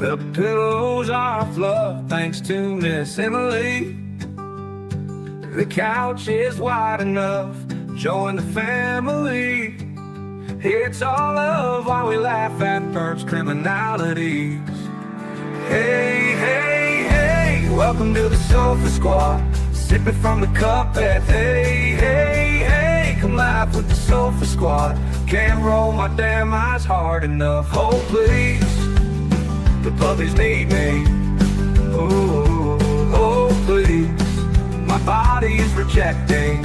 The pillows are fluff thanks to Miss Emily. The couch is wide enough, join the family. It's all love while we laugh at first criminalities. Hey, hey, hey, welcome to the Sofa Squad. Sipping from the cup at hey, hey, hey, come laugh with the Sofa Squad. Can't roll my damn eyes hard enough. Oh, please, the puppies need me. Oh, oh, please, my body is rejecting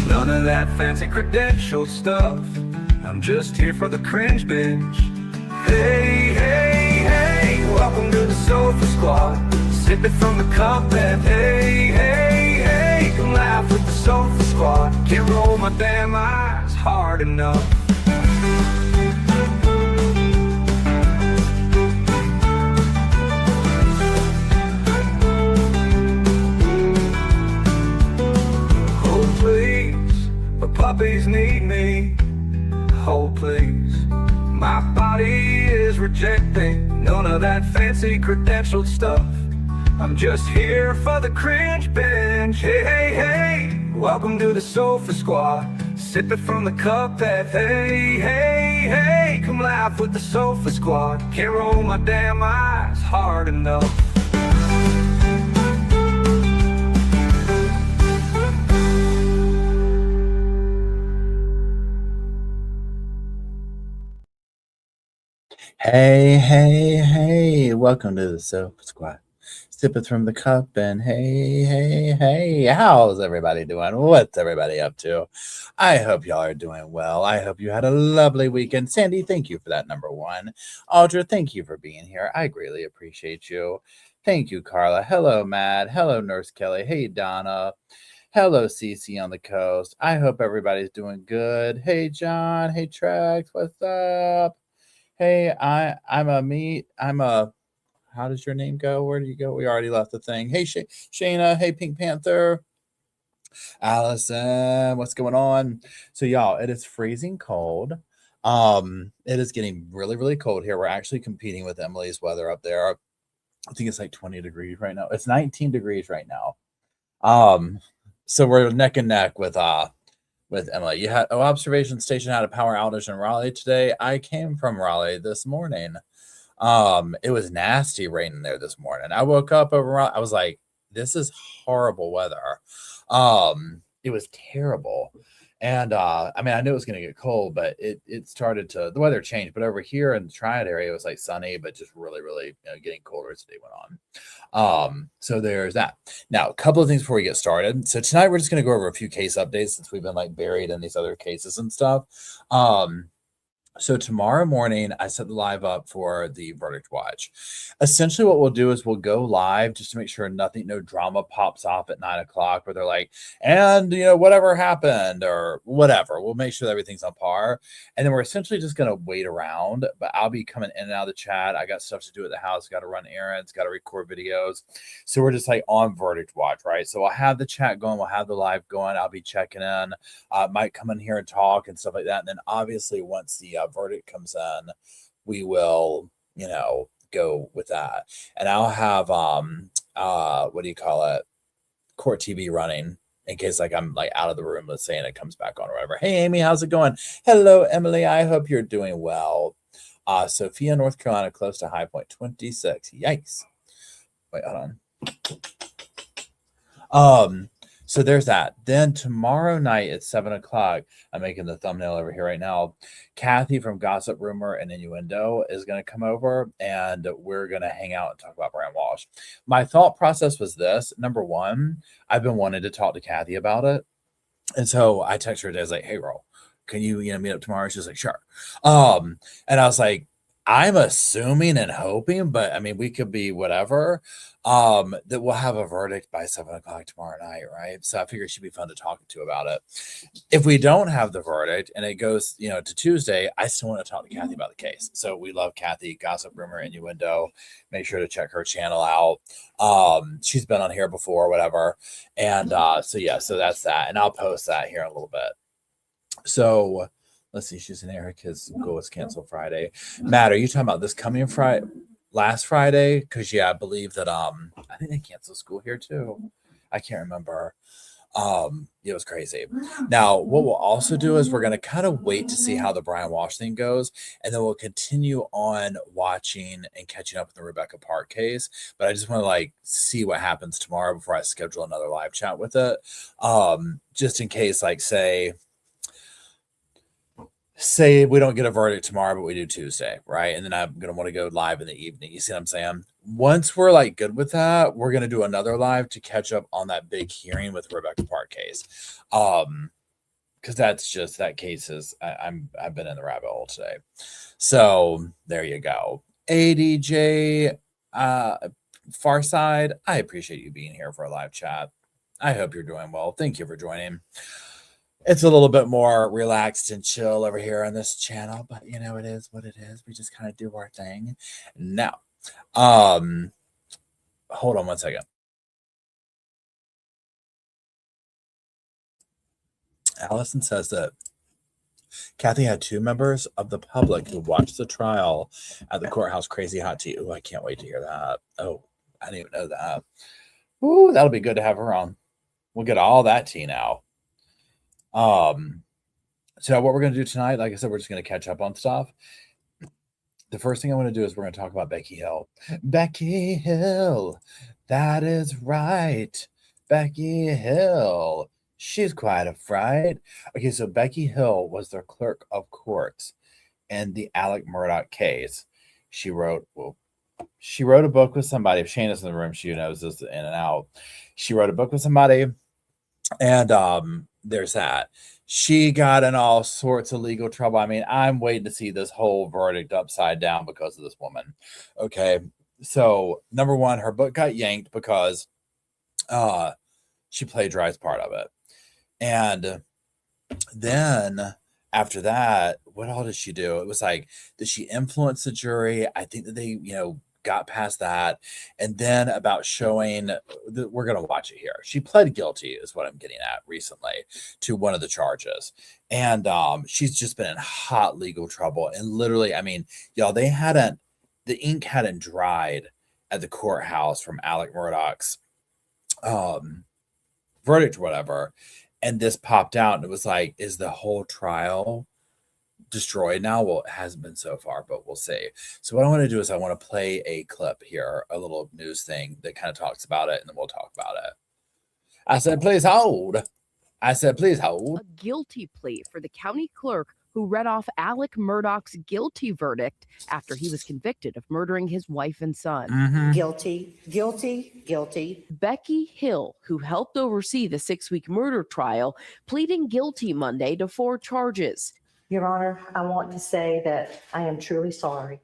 none of that fancy credential stuff. I'm just here for the cringe binge. Hey, hey, hey, welcome to the Sofa Squad. Sipping from the cup and hey, hey, hey, come laugh with the Sofa Squad. Can't roll my damn eyes hard enough. Oh please, the puppies need me. Oh please, my body is rejecting none of that fancy credentialed stuff. I'm just here for the cringe binge. Hey, hey, hey, welcome to the Sofa Squad. Sipping from the cup that hey, hey, hey, come laugh with the Sofa Squad. Can't roll my damn eyes hard enough. Hey, hey, hey, welcome to the Sofa Squad. Sipping from the cup and hey, hey, hey, how's everybody doing? What's everybody up to? I hope y'all are doing well. I hope you had a lovely weekend. Sandy, thank you for that number one. Audra, thank you for being here. I greatly appreciate you. Thank you, Carla. Hello, Matt. Hello, Nurse Kelly. Hey, Donna. Hello, Cece on the coast. I hope everybody's doing good. Hey, John. Hey, Trex. What's up? Hey, I'm a how does your name go? Where do you go? We already left the thing. Hey, Shayna. Hey, Pink Panther. Allison, what's going on? So, y'all, it is freezing cold. It is getting really, really cold here. We're actually competing with Emily's weather up there. I think it's like 20 degrees right now. It's 19 degrees right now. So we're neck and neck with Emily. You had observation station had a power outage in Raleigh today. I came from Raleigh this morning. It was nasty raining there this morning. I woke up over. I was like, this is horrible weather. It was terrible. And I mean, I knew it was going to get cold, but it started to, the weather changed. But over here in the Triad area, it was like sunny, but just really, really getting colder as the day went on. So there's that. Now, a couple of things before we get started. So tonight we're just going to go over a few case updates since we've been like buried in these other cases and stuff. So tomorrow morning, I set the live up for the verdict watch. Essentially, what we'll do is we'll go live just to make sure no drama pops off at 9 o'clock where they're like, and whatever happened or whatever. We'll make sure that everything's on par. And then we're essentially just going to wait around, but I'll be coming in and out of the chat. I got stuff to do at the house, got to run errands, got to record videos. So we're just like on verdict watch, right? So I'll have the chat going, we'll have the live going. I'll be checking in, might come in here and talk and stuff like that. And then obviously once the verdict comes in, we will go with that, and I'll have what do you call it, court TV running in case like I'm like out of the room, let's say, and it comes back on or whatever. Hey Amy, how's it going? Hello Emily, I hope you're doing well. Sophia, North Carolina, close to high point 26. Yikes. Wait, hold on. So there's that. Then tomorrow night at 7 o'clock, I'm making the thumbnail over here right now. Kathy from Gossip, Rumor, and Innuendo is going to come over, and we're going to hang out and talk about Brian Walsh. My thought process was this. Number one, I've been wanting to talk to Kathy about it. And so I texted her today. I was like, hey, girl, can you meet up tomorrow? She's like, sure. And I was like, I'm assuming and hoping, but I mean, we could be whatever, that we'll have a verdict by 7 o'clock tomorrow night, right? So I figure it should be fun to talk to about it. If we don't have the verdict and it goes, to Tuesday, I still want to talk to Kathy about the case. So we love Kathy, Gossip, Rumor, Innuendo. Make sure to check her channel out. She's been on here before, whatever. And so that's that. And I'll post that here in a little bit. So let's see. She's in Erica's goal was canceled Friday. Matt, are you talking about this coming Friday? last Friday, because I believe that I think they canceled school here too. I can't remember. It was crazy. Now, what we'll also do is we're going to kind of wait to see how the Brian Walsh thing goes, and then we'll continue on watching and catching up with the Rebecca Park case. But I just want to see what happens tomorrow before I schedule another live chat with it. Just in case, say we don't get a verdict tomorrow, but we do Tuesday, right? And then I'm going to want to go live in the evening. You see what I'm saying? Once we're good with that, we're going to do another live to catch up on that big hearing with Rebecca Park case. Because that's just, that case is, I've been in the rabbit hole today. So there you go. ADJ, Farside, I appreciate you being here for a live chat. I hope you're doing well. Thank you for joining. It's a little bit more relaxed and chill over here on this channel, but it is what it is. We just kind of do our thing. Now, hold on one second. Allison says that Kathy had 2 members of the public who watched the trial at the courthouse. Crazy hot tea. Oh, I can't wait to hear that. Oh, I didn't even know that. Ooh, that'll be good to have her on. We'll get all that tea now. So what we're going to do tonight, like I said, we're just going to catch up on stuff. The first thing I want to do is we're going to talk about Becky Hill. Becky Hill. That is right. Becky Hill. She's quite a fright. Okay, so Becky Hill was the clerk of courts in the Alec Murdaugh case. She wrote a book with somebody. If Shane is in the room, she knows this in and out. She wrote a book with somebody, and there's that. She got in all sorts of legal trouble. I mean, I'm waiting to see this whole verdict upside down because of this woman. Okay, so number one, her book got yanked because she plagiarized part of it. And then after that, what all did she do? It was did she influence the jury? I think that they, got past that. And then about showing, we're going to watch it here. She pled guilty is what I'm getting at recently to one of the charges. And she's just been in hot legal trouble. And literally, I mean, y'all, the ink hadn't dried at the courthouse from Alec Murdaugh's verdict or whatever. And this popped out and it was is the whole trial destroyed now? Well, it hasn't been so far, but we'll see. So what I want to do is I want to play a clip here, a little news thing that kind of talks about it, and then we'll talk about it. I said, please hold. I said, please hold. A guilty plea for the county clerk who read off Alec Murdaugh's guilty verdict after he was convicted of murdering his wife and son. Mm-hmm. Guilty, guilty, guilty. Becky Hill, who helped oversee the 6-week murder trial, pleading guilty Monday to 4 charges. Your Honor, I want to say that I am truly sorry.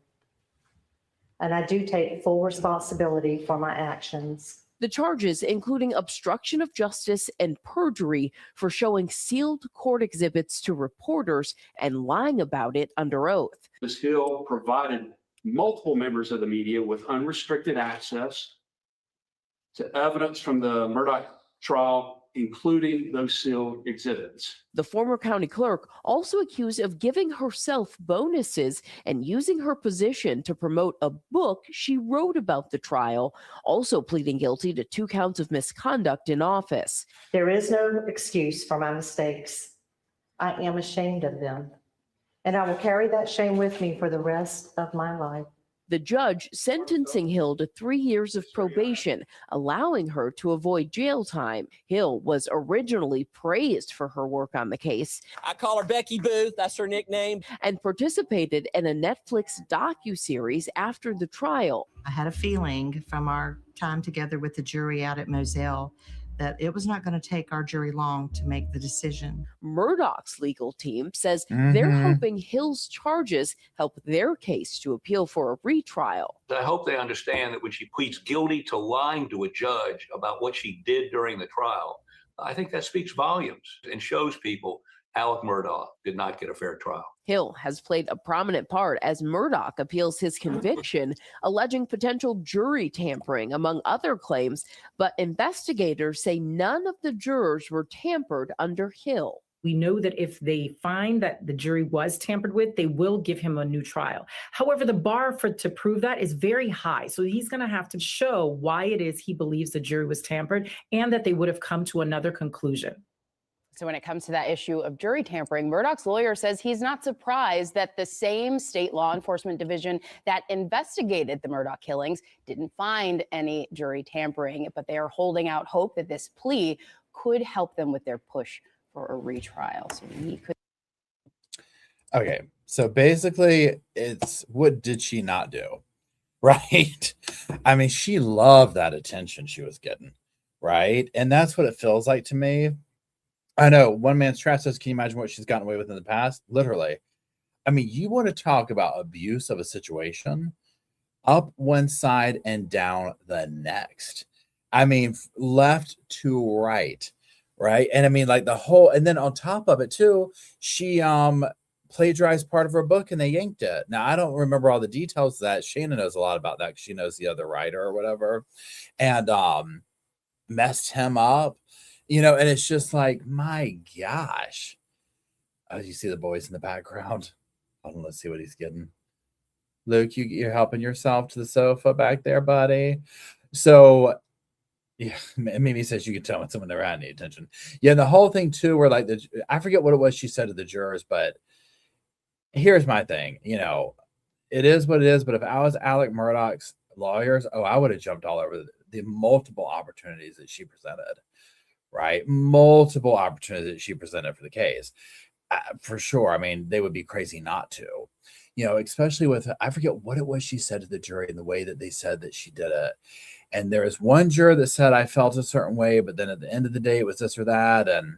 And I do take full responsibility for my actions. The charges, including obstruction of justice and perjury for showing sealed court exhibits to reporters and lying about it under oath. Ms. Hill provided multiple members of the media with unrestricted access to evidence from the Murdaugh trial, including those sealed exhibits. The former county clerk also accused of giving herself bonuses and using her position to promote a book she wrote about the trial, also pleading guilty to 2 counts of misconduct in office. There is no excuse for my mistakes. I am ashamed of them. And I will carry that shame with me for the rest of my life. The judge sentencing Hill to 3 years of probation, allowing her to avoid jail time. Hill was originally praised for her work on the case. I call her Becky Booth, that's her nickname. And participated in a Netflix docuseries after the trial. I had a feeling from our time together with the jury out at Moselle that it was not going to take our jury long to make the decision. Murdaugh's legal team says they're hoping Hill's charges help their case to appeal for a retrial. I hope they understand that when she pleads guilty to lying to a judge about what she did during the trial, I think that speaks volumes and shows people Alec Murdaugh did not get a fair trial. Hill has played a prominent part as Murdaugh appeals his conviction, alleging potential jury tampering, among other claims, but investigators say none of the jurors were tampered under Hill. We know that if they find that the jury was tampered with, they will give him a new trial. However, the bar to prove that is very high. So he's going to have to show why it is he believes the jury was tampered and that they would have come to another conclusion. So when it comes to that issue of jury tampering, Murdaugh's lawyer says he's not surprised that the same state law enforcement division that investigated the Murdaugh killings didn't find any jury tampering, but they are holding out hope that this plea could help them with their push for a retrial. So we could. Okay, so basically it's what did she not do? Right? I mean, she loved that attention she was getting, right? And that's what it feels like to me. I know one man's trash says, can you imagine what she's gotten away with in the past? Literally. I mean, you want to talk about abuse of a situation, up one side and down the next. I mean, left to right, right? And I mean, like the whole, and then on top of it too, she plagiarized part of her book and they yanked it. Now, I don't remember all the details of that. Shannon knows a lot about that because she knows the other writer or whatever, and messed him up. You know, and it's just like, my gosh. Oh, you see the boys in the background. Hold on, let's see what he's getting. Luke, you're helping yourself to the sofa back there, buddy. So, yeah, Mimi says you can tell when someone never had any attention. Yeah, the whole thing too, where like I forget what it was she said to the jurors, but here's my thing. You know, it is what it is. But if I was Alec Murdaugh's lawyers, I would have jumped all over the multiple opportunities that she presented. Right? Multiple opportunities that she presented for the case. For sure. I mean, they would be crazy not to, you know, especially with, I forget what it was she said to the jury and the way that they said that she did it. And there was one juror that said, I felt a certain way, but then at the end of the day, it was this or that. And,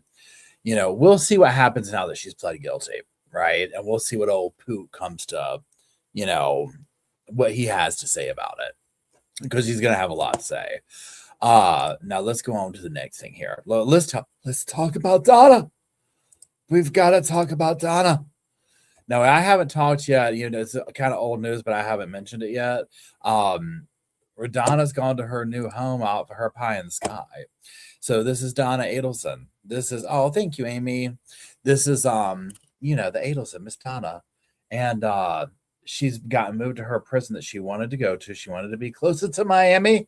you know, we'll see what happens now that she's pled guilty. Right? And we'll see what old Poot comes to, you know, what he has to say about it, because he's going to have a lot to say. Now let's go on to the next thing here. Let's talk about Donna. We've got to talk about Donna. Now, I haven't talked yet. You know, it's kind of old news, but I haven't mentioned it yet. Donna's gone to her new home out for her pie in the sky. So this is Donna Adelson. This is, oh, thank you, Amy. This is, you know, the Adelson, Miss Donna. And she's gotten moved to her prison that she wanted to go to. She wanted to be closer to Miami.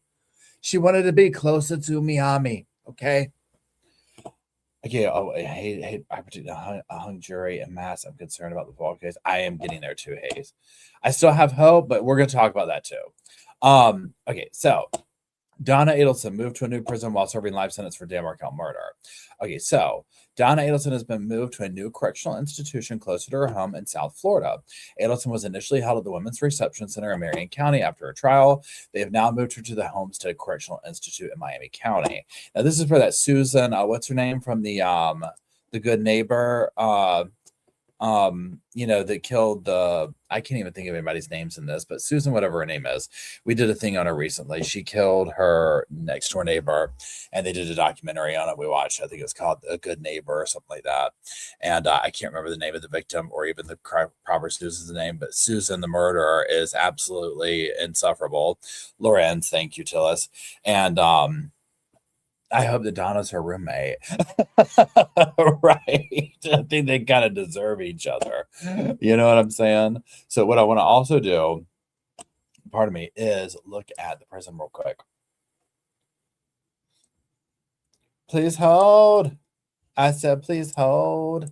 She wanted to be closer to Miami. Okay. Okay. Oh, hey, I predict a hung jury and mass. I'm concerned about the fall case. I am getting there too, Hayes. I still have hope, but we're going to talk about that too. Okay. So Donna Adelson moved to a new prison while serving life sentence for Dan Markel murder. Okay. So Donna Adelson has been moved to a new correctional institution closer to her home in South Florida. Adelson was initially held at the Women's Reception Center in Marion County after a trial. They have now moved her to the Homestead Correctional Institute in Miami County. Now, this is for that Susan, what's her name from the Good Neighbor, you know, that killed the, I can't even think of anybody's names in this, but Susan, whatever her name is, we did a thing on her recently. She killed her next door neighbor and they did a documentary on it. We watched, I think it was called A Good Neighbor or something like that. And I can't remember the name of the victim or even the proper Susan's name, but Susan, the murderer, is absolutely insufferable. Lorenz, thank you, Tillis. And, I hope that Donna's her roommate. Right. I think they kind of deserve each other. You know what I'm saying? So what I want to also do, pardon me, is look at the prison real quick. Please hold. I said, please hold.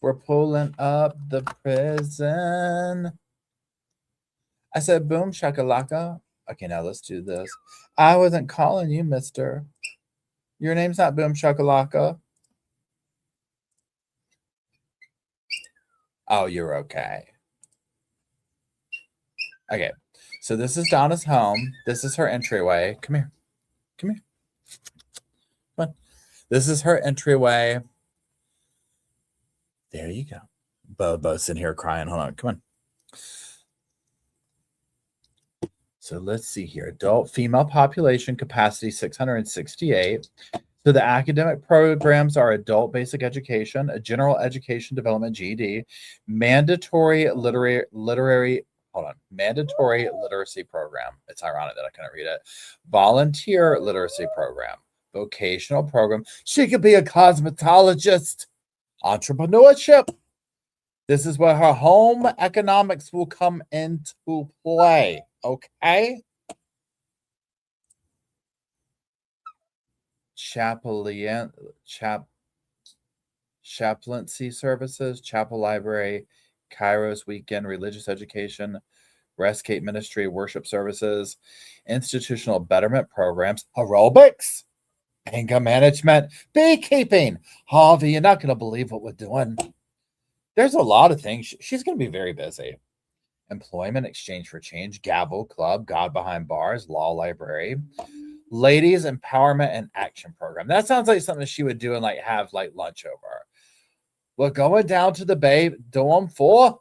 We're pulling up the prison. I said, boom, shakalaka. Okay, now let's do this. I wasn't calling you, mister. Your name's not Boom Shakalaka. Oh, you're okay. Okay, so this is Donna's home. This is her entryway. Come here. Come here. Come on. This is her entryway. There you go. Bobo's in here crying. Hold on. Come on. So let's see here. Adult female population capacity 668. So the academic programs are adult basic education, a general education development GED, mandatory mandatory literacy program. It's ironic that I couldn't read it. Volunteer literacy program, vocational program. She could be a cosmetologist. Entrepreneurship. This is where her home economics will come into play. Okay. Chaplaincy services, chapel library, Kairos weekend, religious education, Rescate ministry, worship services, institutional betterment programs, aerobics, anger management, beekeeping. Harvey, you're not going to believe what we're doing. There's a lot of things. She's going to be very busy. Employment, exchange for change, Gavel Club, God Behind Bars, Law Library, Ladies Empowerment and Action Program. That sounds like something she would do and like have like lunch over. We're going down to the Bay, Dorm 4.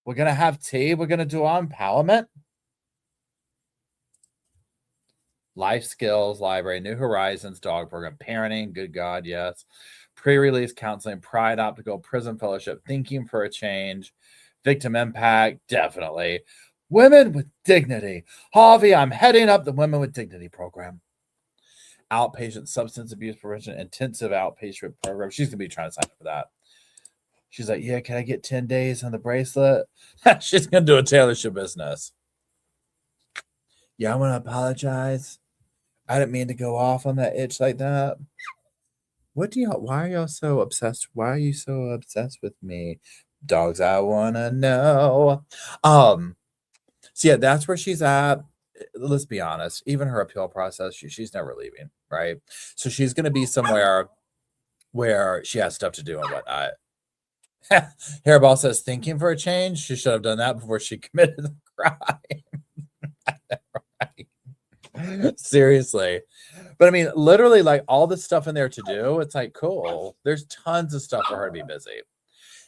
We're going to have tea. We're going to do our empowerment. Life Skills Library, New Horizons, Dog Program, Parenting, good God, yes. Pre-release counseling, Pride Optical, Prison Fellowship, Thinking for a Change, Victim Impact, definitely. Women with Dignity. Harvey, I'm heading up the Women with Dignity program. Outpatient Substance Abuse Prevention, Intensive Outpatient Program. She's going to be trying to sign up for that. She's like, yeah, can I get 10 days on the bracelet? She's going to do a tailorship business. Yeah, I want to apologize. I didn't mean to go off on that itch like that. Why are y'all so obsessed? Why are you so obsessed with me? Dogs, I want to know. So yeah, that's where she's at. Let's be honest. Even her appeal process, she's never leaving, right? So she's going to be somewhere where she has stuff to do and whatnot. Hairball says, thinking for a change. She should have done that before she committed the crime. Right. Seriously. But I mean, literally, like all the stuff in there to do, it's like, cool. There's tons of stuff for her to be busy.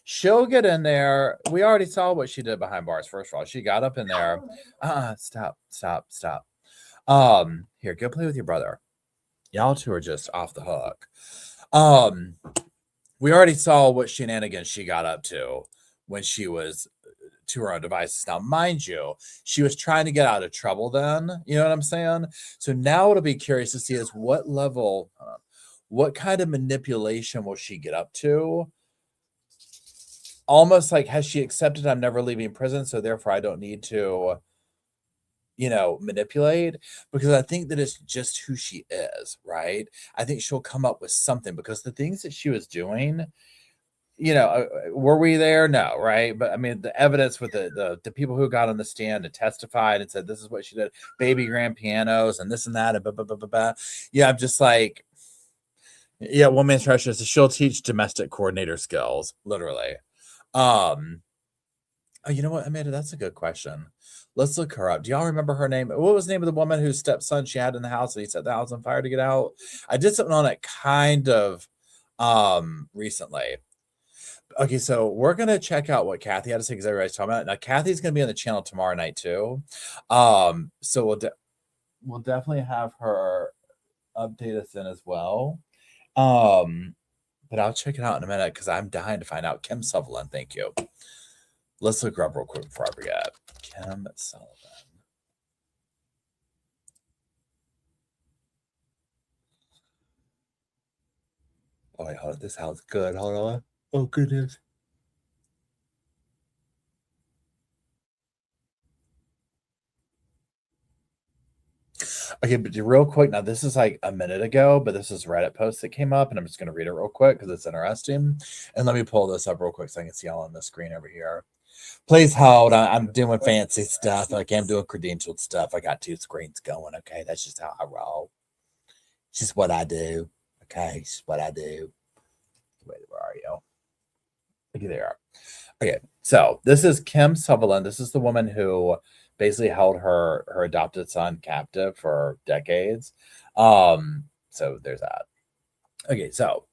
She'll get in there. We already saw what she did behind bars. First of all, she got up in there. Stop. Here, go play with your brother. Y'all two are just off the hook. We already saw what shenanigans she got up to when she was to her own devices. Now, mind you, she was trying to get out of trouble then. You know what I'm saying? So now it'll be curious to see is what level, what kind of manipulation will she get up to? Almost like, has she accepted I'm never leaving prison, so therefore I don't need to, manipulate? Because I think that it's just who she is, right? I think she'll come up with something because the things that she was doing, were we there? No, right? But I mean, the evidence with the people who got on the stand and testified and said this is what she did, baby grand pianos and this and that and blah, blah, blah, blah, blah. Yeah, I'm just like, yeah, one man's trash is she'll teach domestic coordinator skills, literally. Oh, you know what, Amanda? That's a good question. Let's look her up. Do y'all remember her name? What was the name of the woman whose stepson she had in the house and he set the house on fire to get out? I did something on it kind of recently. Okay, so we're gonna check out what Kathy had to say because everybody's talking about it. Now, Kathy's gonna be on the channel tomorrow night too. So we'll definitely have her update us in as well. But I'll check it out in a minute because I'm dying to find out. Kim Sutherland, thank you. Let's look her up real quick before I forget. Kim Sullivan. Oh, wait, hold on. This sounds good. Hold on. Oh, goodness. Okay, but real quick, now this is like a minute ago, but this is a Reddit post that came up, and I'm just going to read it real quick because it's interesting. And let me pull this up real quick so I can see y'all on the screen over here. Please hold. I'm doing fancy stuff. Okay, I'm doing credentialed stuff. I got 2 screens going. Okay, that's just how I roll. It's just what I do. Okay, it's what I do. Wait, where are you? Okay, there you are. Okay, so this is Kim Sutherland. This is the woman who basically held her adopted son captive for decades. So there's that. Okay, so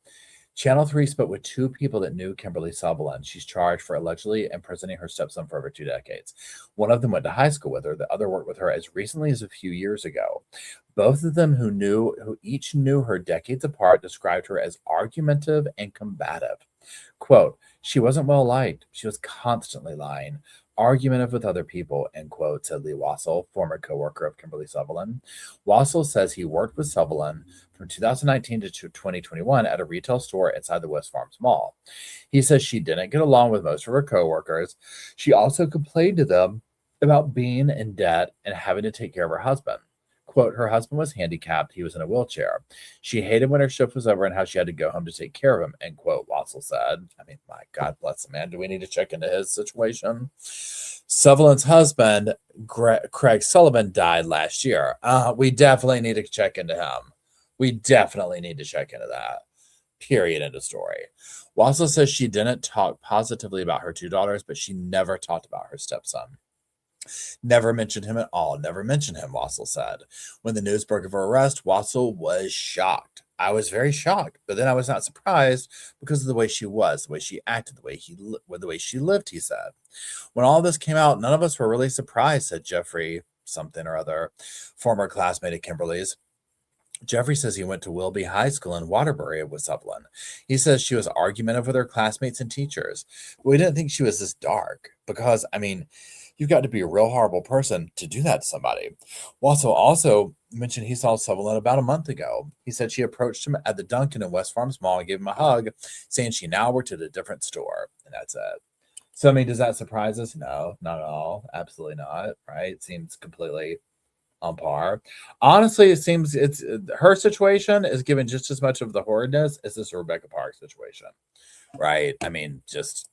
Channel 3 spoke with 2 people that knew Kimberly Sutherland. She's charged for allegedly imprisoning her stepson for over 2 decades. One of them went to high school with her. The other worked with her as recently as a few years ago. Both of them who each knew her decades apart described her as argumentative and combative. Quote, she wasn't well liked. She was constantly lying. argumentative with other people, end quote, said Lee Wassel, former co-worker of Kimberly Sutherland. Wassel says he worked with Sutherland from 2019 to 2021 at a retail store inside the West Farms Mall. He says she didn't get along with most of her co-workers. She also complained to them about being in debt and having to take care of her husband. Quote, her husband was handicapped. He was in a wheelchair. She hated when her shift was over and how she had to go home to take care of him, end quote, Wassel said. I mean, my God bless him, man. Do we need to check into his situation? Sutherland's husband, Craig Sullivan, died last year. We definitely need to check into him. We definitely need to check into that. Period. End of story. Wassel says she didn't talk positively about her two daughters, but she never talked about her stepson. Never mentioned him at all. Never mentioned him, Wassel said. When the news broke of her arrest, Wassel was shocked. I was very shocked, but then I was not surprised because of the way she was, the way she acted, the way she lived, he said. When all this came out, none of us were really surprised, said Jeffrey something or other, former classmate at Kimberly's. Jeffrey says he went to Wilby High School in Waterbury with Sutherland. He says she was argumentative with her classmates and teachers. But we didn't think she was this dark because, I mean, you've got to be a real horrible person to do that to somebody. Wassel also mentioned he saw Sutherland about a month ago. He said she approached him at the Dunkin' in West Farms Mall and gave him a hug, saying she now worked at a different store. And that's it. So, I mean, does that surprise us? No, not at all. Absolutely not. Right? It seems completely on par. Honestly, it seems it's her situation is given just as much of the horridness as this Rebecca Park situation. Right? I mean, just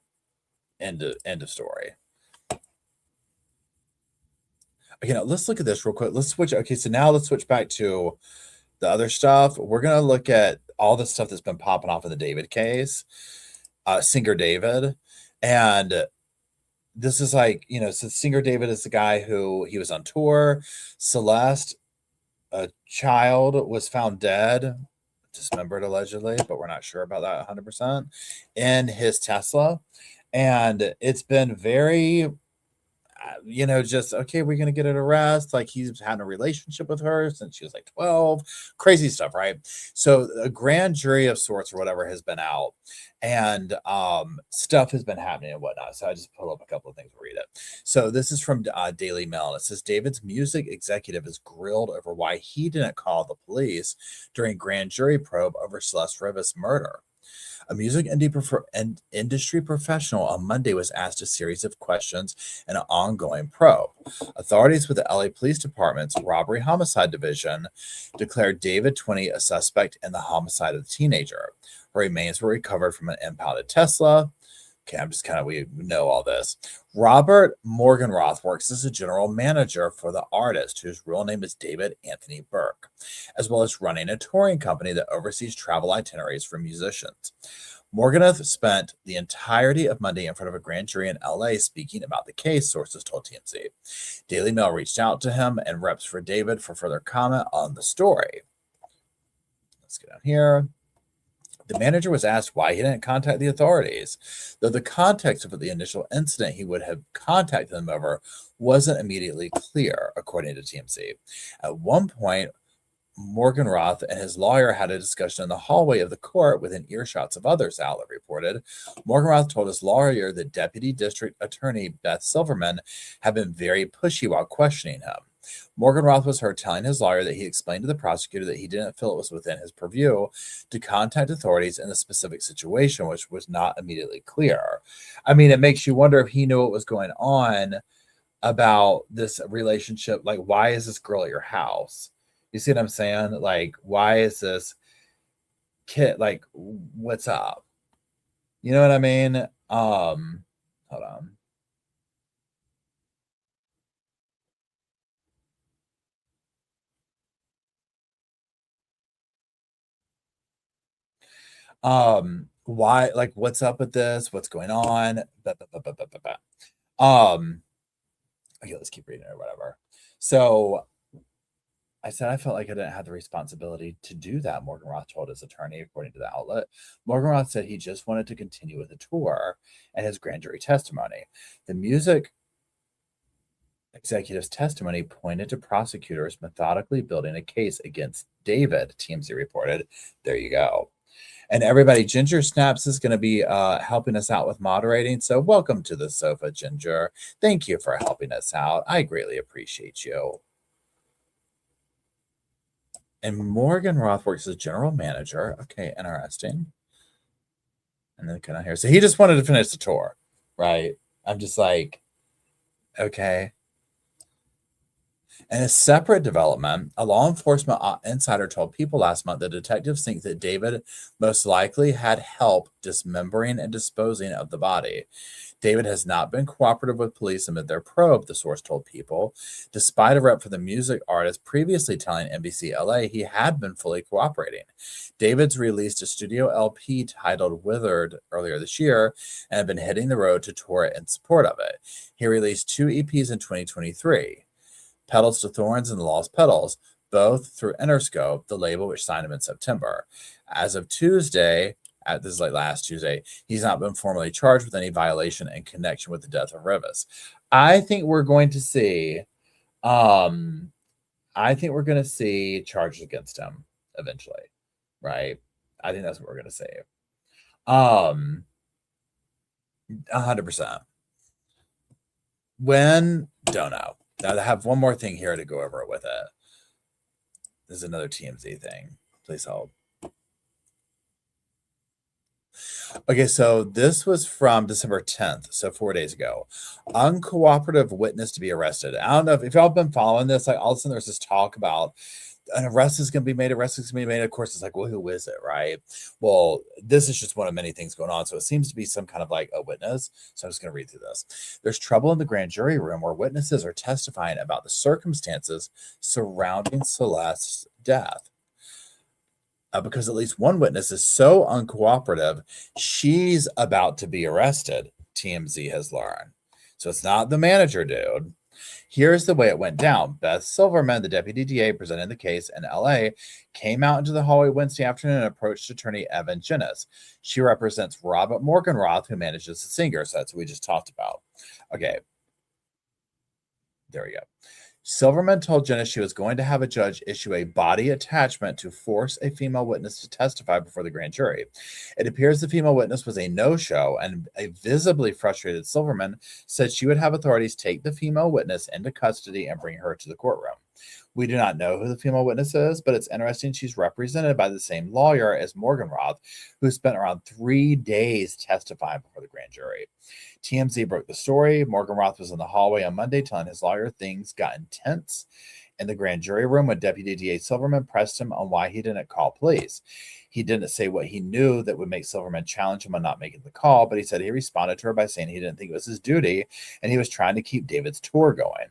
end of story. Okay, now let's look at this real quick. Let's switch. Okay, so now let's switch back to the other stuff. We're going to look at all the stuff that's been popping off in the David case, Singer David. And this is like, you know, so Singer David is the guy who he was on tour. Celeste, a child, was found dead, dismembered allegedly, but we're not sure about that 100%, in his Tesla. And it's been very, you know, just, okay, we're going to get an arrest. Like he's had a relationship with her since she was like 12, crazy stuff. Right. So a grand jury of sorts or whatever has been out and stuff has been happening and whatnot. So I just pull up a couple of things to read it. So this is from Daily Mail. And it says David's music executive is grilled over why he didn't call the police during grand jury probe over Celeste Rivas' murder. A music industry professional on Monday was asked a series of questions in an ongoing probe. Authorities with the LA Police Department's Robbery Homicide Division declared David 20 a suspect in the homicide of the teenager. Her remains were recovered from an impounded Tesla. Okay, I'm just kind of, we know all this. Robert Morgenroth works as a general manager for the artist, whose real name is David Anthony Burke, as well as running a touring company that oversees travel itineraries for musicians. Morgenroth spent the entirety of Monday in front of a grand jury in LA speaking about the case, sources told TMZ. Daily Mail reached out to him and reps for David for further comment on the story. Let's get down here. The manager was asked why he didn't contact the authorities, though the context of the initial incident he would have contacted them over wasn't immediately clear, according to TMZ. At one point, Morgenroth and his lawyer had a discussion in the hallway of the court within earshots of others, the outlet reported. Morgenroth told his lawyer that Deputy District Attorney Beth Silverman had been very pushy while questioning him. Morgenroth was heard telling his lawyer that he explained to the prosecutor that he didn't feel it was within his purview to contact authorities in the specific situation, which was not immediately clear. I mean, it makes you wonder if he knew what was going on about this relationship. Like, why is this girl at your house? You see what I'm saying? Like, why is this kid, like, what's up? You know what I mean? Hold on. Why, like, what's up with this? What's going on? Okay, let's keep reading it or whatever. So I said I felt like I didn't have the responsibility to do that, Morgenroth told his attorney, according to the outlet. Morgenroth said he just wanted to continue with the tour and his grand jury testimony. The music executive's testimony pointed to prosecutors methodically building a case against David, TMZ reported. There you go. And everybody, Ginger Snaps is going to be helping us out with moderating. So welcome to the sofa, Ginger. Thank you for helping us out. I greatly appreciate you. And Morgan Roth works as general manager. Okay, interesting. And then kind of here. So he just wanted to finish the tour, right? I'm just like, okay. In a separate development, a law enforcement insider told People last month that detectives think that David most likely had help dismembering and disposing of the body. David has not been cooperative with police amid their probe, the source told People. Despite a rep for the music artist previously telling NBC LA he had been fully cooperating. David's released a studio LP titled Withered earlier this year and had been hitting the road to tour in support of it. He released 2 EPs in 2023. Petals to Thorns and The Lost Petals, both through Interscope, the label which signed him in September. As of Tuesday, this is like last Tuesday, he's not been formally charged with any violation in connection with the death of Rivas. I think we're going to see, charges against him eventually, right? I think that's what we're going to see. 100%. When? Don't know. Now, I have one more thing here to go over with it. This is another TMZ thing. Please hold. Okay, so this was from December 10th, so 4 days ago. Uncooperative witness to be arrested. I don't know if y'all been following this. Like, all of a sudden, there's this talk about an arrest is going to be made. Arrest is going to be made. Of course, it's like, well, who is it, right? Well, this is just one of many things going on. So it seems to be some kind of like a witness. So I'm just going to read through this. There's trouble in the grand jury room where witnesses are testifying about the circumstances surrounding Celeste's death. Because at least one witness is so uncooperative, she's about to be arrested, TMZ has learned. So it's not the manager, dude. Here's the way it went down. Beth Silverman, the deputy DA presenting the case in LA, came out into the hallway Wednesday afternoon and approached attorney Evan Ginnis. She represents Robert Morganroth, who manages the singer. So that's what we just talked about. Okay. There we go. Silverman told Ginnis she was going to have a judge issue a body attachment to force a female witness to testify before the grand jury. It appears the female witness was a no-show, and a visibly frustrated Silverman said she would have authorities take the female witness into custody and bring her to the courtroom. We do not know who the female witness is, but it's interesting she's represented by the same lawyer as Morganroth, who spent around 3 days testifying before the grand jury. TMZ broke the story. Morganroth was in the hallway on Monday telling his lawyer things got intense in the grand jury room when Deputy DA Silverman pressed him on why he didn't call police. He didn't say what he knew that would make Silverman challenge him on not making the call, but he said he responded to her by saying he didn't think it was his duty and he was trying to keep David's tour going.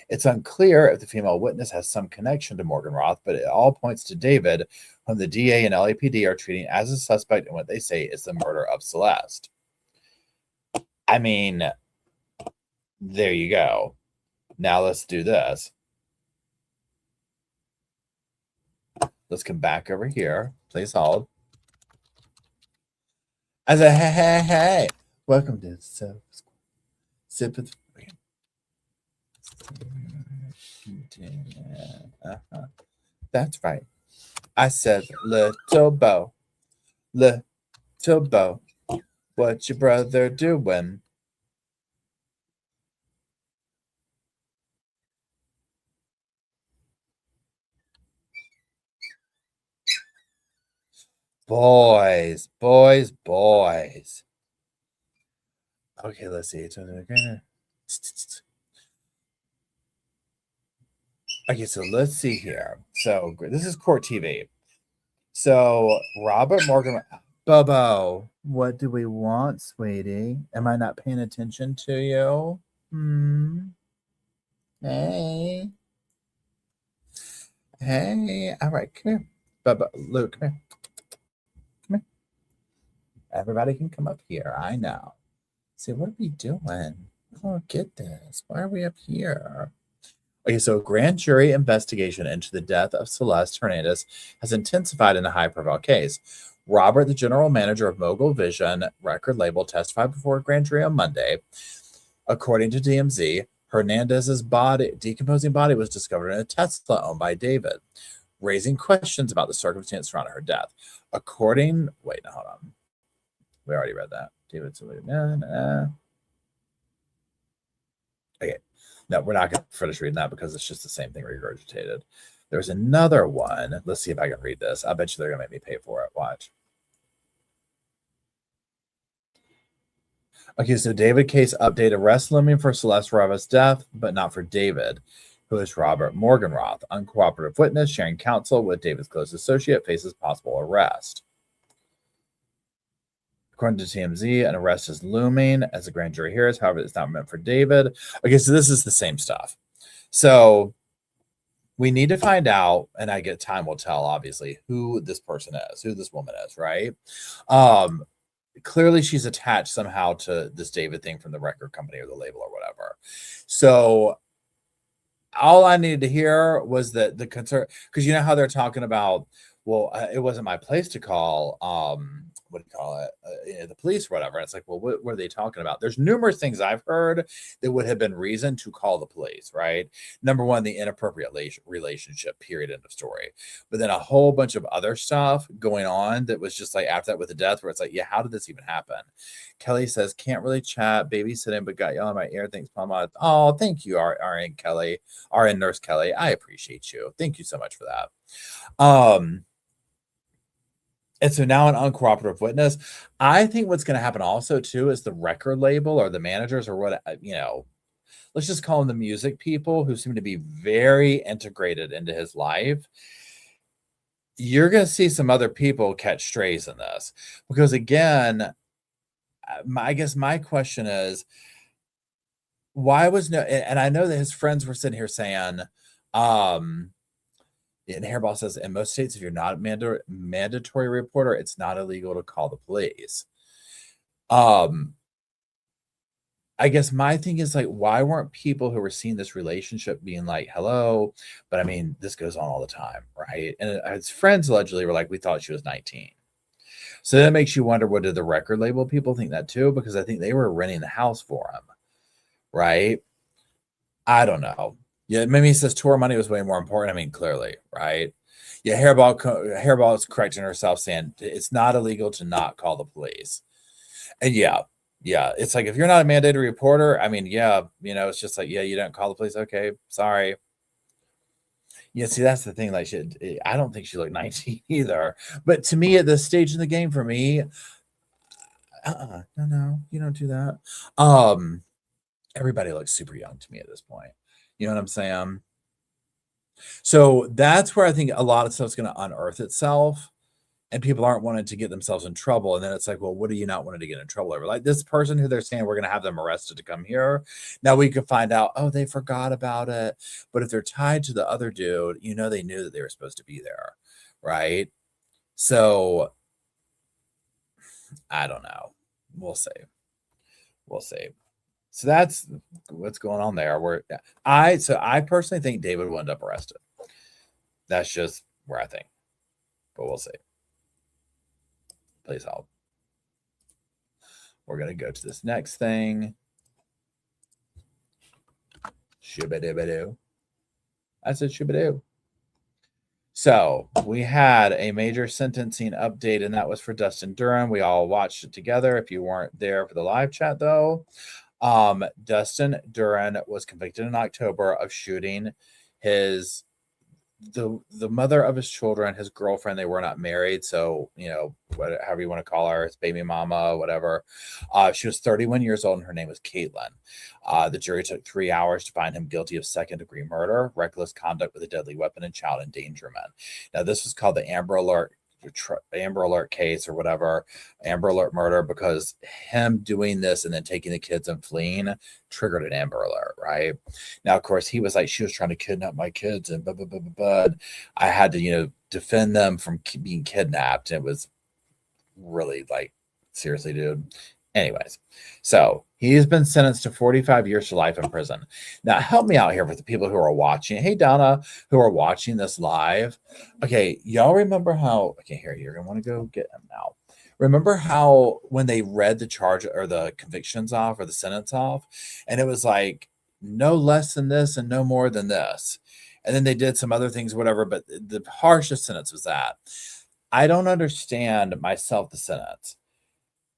It's unclear if the female witness has some connection to Morganroth, but it all points to David, whom the DA and LAPD are treating as a suspect in what they say is the murder of Celeste. I mean, there you go. Now let's do this. Let's come back over here. Please hold. I said, hey. Welcome to Sip of That's right. I said, little Bo. What your brother doing? Boys. Okay, let's see. Okay, so let's see here. So this is Court TV. So Robert Morgan, Bobo, what do we want, sweetie? Am I not paying attention to you? Hey. All right, come here. Bobo, Luke, come here. Everybody can come up here. I know. See, what are we doing? Oh, get this. Why are we up here? Okay, so grand jury investigation into the death of Celeste Hernandez has intensified in the high-profile case. Robert, the general manager of Mogul Vision record label, testified before a grand jury on Monday. According to DMZ, Hernandez's decomposing body was discovered in a Tesla owned by David. raising questions about the circumstance surrounding her death. According, wait, no, hold on. We already read that. David, okay. No, we're not going to finish reading that because it's just the same thing regurgitated. There's another one. Let's see if I can read this. I bet you they're going to make me pay for it. Watch. Okay, so David case update. Arrest looming for Celeste Rava's death, but not for David, who is Robert Morganroth. Uncooperative witness sharing counsel with David's close associate faces possible arrest. According to TMZ, an arrest is looming as the grand jury hears. However, it's not meant for David. Okay, so this is the same stuff. So we need to find out, and I get time will tell, obviously, who this person is, who this woman is, right? Clearly, she's attached somehow to this David thing from the record company or the label or whatever. So all I needed to hear was that the concern, because you know how they're talking about, well, it wasn't my place to call, what do you call it, the police or whatever. And it's like, well, what are they talking about? There's numerous things I've heard that would have been reason to call the police, right? Number one, the inappropriate relationship, period, end of story. But then a whole bunch of other stuff going on that was just like after that with the death, where it's like, yeah, how did this even happen? Kelly says, can't really chat, babysitting, but got y'all in my ear. Thanks, Mama. Oh, thank you, RN Kelly, RN Nurse Kelly. I appreciate you. Thank you so much for that. And so now an uncooperative witness. I think what's going to happen also too is the record label or the managers or what, let's just call them the music people who seem to be very integrated into his life. You're going to see some other people catch strays in this because again, I guess my question is, why was no, and I know that his friends were sitting here saying, and Hairball says, in most states, if you're not a mandatory reporter, it's not illegal to call the police. I guess my thing is like, why weren't people who were seeing this relationship being like, hello? But I mean, this goes on all the time, right? And his friends allegedly were like, we thought she was 19. So that makes you wonder, what did the record label people think that too? Because I think they were renting the house for him, right? I don't know. Yeah, maybe he says tour money was way more important. I mean, clearly, right? Yeah, Hairball is correcting herself, saying it's not illegal to not call the police. And yeah, it's like if you're not a mandated reporter, I mean, yeah, it's just like, yeah, you don't call the police. Okay, sorry. Yeah, see, that's the thing. Like, I don't think she looked 19 either. But to me, at this stage in the game, for me, no, you don't do that. Everybody looks super young to me at this point. You know what I'm saying? So that's where I think a lot of stuff's going to unearth itself and people aren't wanting to get themselves in trouble. And then it's like, well, what are you not wanting to get in trouble over? Like this person who they're saying we're going to have them arrested to come here. Now we could find out, oh, they forgot about it. But if they're tied to the other dude, they knew that they were supposed to be there. Right. So I don't know. We'll see. So that's what's going on there. I personally think David will end up arrested. That's just where I think, but we'll see. Please help. We're going to go to this next thing. Shibadibadoo. I said shibadoo. So we had a major sentencing update, and that was for Dustin Duran. We all watched it together. If you weren't there for the live chat, though, Dustin Duran was convicted in October of shooting the mother of his children, his girlfriend. They were not married, so however you want to call her, his baby mama, whatever. She was 31 years old, and her name was Caitlin. The jury took 3 hours to find him guilty of second-degree murder, reckless conduct with a deadly weapon, and child endangerment. Now, this was called the Amber Alert case or whatever, Amber Alert murder, because him doing this and then taking the kids and fleeing triggered an Amber Alert, right? Now, of course, he was like, she was trying to kidnap my kids and blah, blah, blah, blah, blah. I had to, defend them from being kidnapped. It was really like, seriously, dude. Anyways, so he's been sentenced to 45 years to life in prison. Now, help me out here with the people who are watching. Hey, Donna, who are watching this live. Okay, y'all remember how, okay, here, you're going to want to go get him now. Remember how when they read the charge or the convictions off or the sentence off, and it was like, no less than this and no more than this. And then they did some other things, whatever, but the harshest sentence was that. I don't understand myself, the sentence.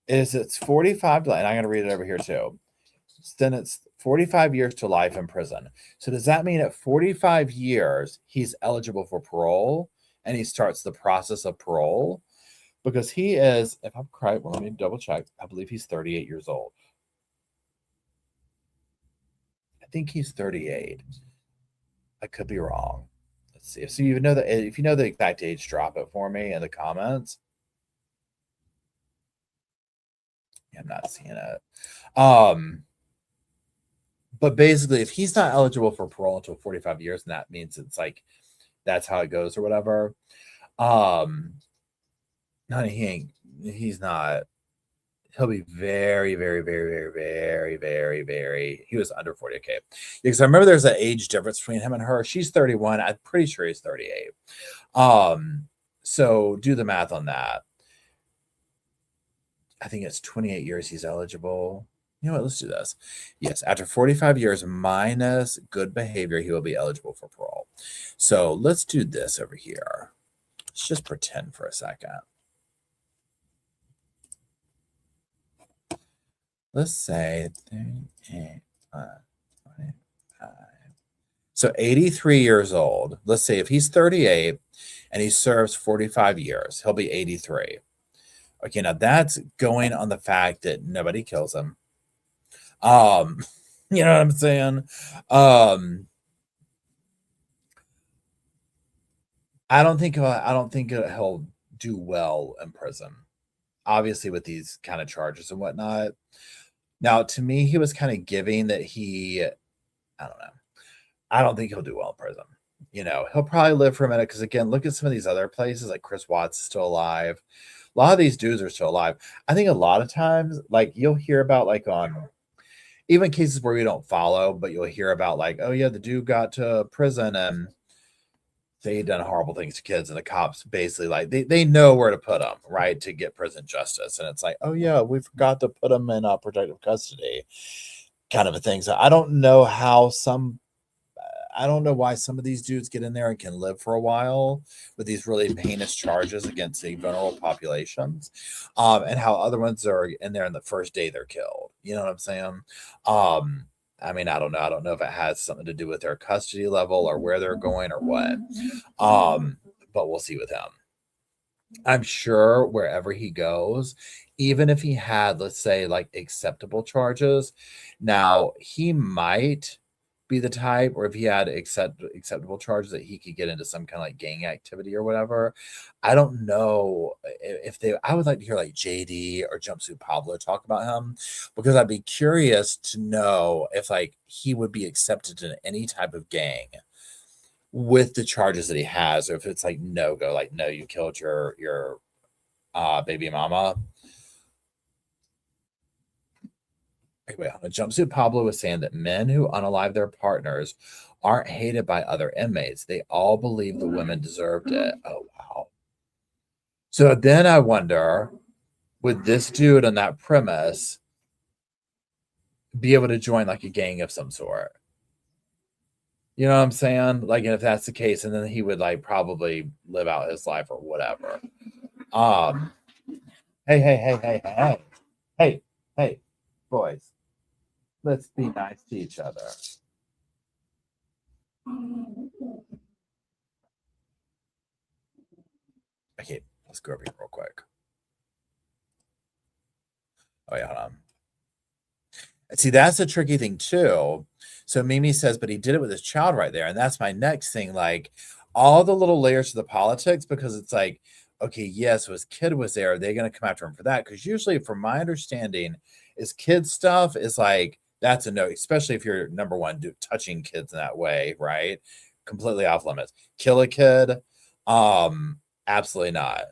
It's 45 to, and I'm going to read it over here too. Sentence 45 years to life in prison. So does that mean at 45 years, he's eligible for parole and he starts the process of parole? Because he is, if I'm correct, well, let me double check. I believe he's 38 years old. I think he's 38. I could be wrong. Let's see. So you know that if you know the exact age, drop it for me in the comments. I'm not seeing it. But basically, if he's not eligible for parole until 45 years, and that means it's like that's how it goes or whatever. No, he's not. He'll be very, very, very, very, very, very, very. He was under 40. Okay. Because I remember there's an age difference between him and her. She's 31. I'm pretty sure he's 38. So do the math on that. I think it's 28 years he's eligible. You know what? Let's do this. Yes, after 45 years minus good behavior, he will be eligible for parole. So let's do this over here. Let's just pretend for a second. Let's say 38, 25. So 83 years old. Let's say if he's 38 and he serves 45 years, he'll be 83. Okay, now that's going on the fact that nobody kills him. You know what I'm saying? I don't think he'll do well in prison. Obviously, with these kind of charges and whatnot. Now, to me, he was kind of giving that I don't know. I don't think he'll do well in prison. You know, he'll probably live for a minute because, again, look at some of these other places like Chris Watts is still alive. A lot of these dudes are still alive. I think a lot of times, like you'll hear about like on even cases where we don't follow, but you'll hear about like, oh yeah, the dude got to prison and they done horrible things to kids, and the cops basically like they know where to put them, right, to get prison justice. And it's like, oh yeah, we forgot to put them in protective custody, kind of a thing. So I don't know why some of these dudes get in there and can live for a while with these really heinous charges against the vulnerable populations, and how other ones are in there in the first day they're killed. You know what I'm saying? I mean, I don't know. I don't know if it has something to do with their custody level or where they're going or what. But we'll see with him. I'm sure wherever he goes, even if he had, let's say, like acceptable charges, now he might be the type, or if he had acceptable charges, that he could get into some kind of like gang activity or whatever. I don't know if I would like to hear like JD or Jumpsuit Pablo talk about him, because I'd be curious to know if like he would be accepted in any type of gang with the charges that he has, or if it's like no go, like no, you killed your baby mama. Wait, Jumpsuit Pablo was saying that men who unalive their partners aren't hated by other inmates. They all believe the women deserved it. Oh, wow. So then I wonder, would this dude on that premise be able to join like a gang of some sort? You know what I'm saying? Like, if that's the case, and then he would like probably live out his life or whatever. Hey, boys. Let's be nice to each other. Okay, let's go over here real quick. Oh, yeah, hold on. See, that's a tricky thing, too. So Mimi says, but he did it with his child right there. And that's my next thing. Like, all the little layers to the politics, because it's like, okay, yes, so his kid was there. Are they going to come after him for that? Because usually, from my understanding, his kid stuff is like, that's a no, especially if you're number one, touching kids in that way, right? Completely off limits. Kill a kid? Absolutely not.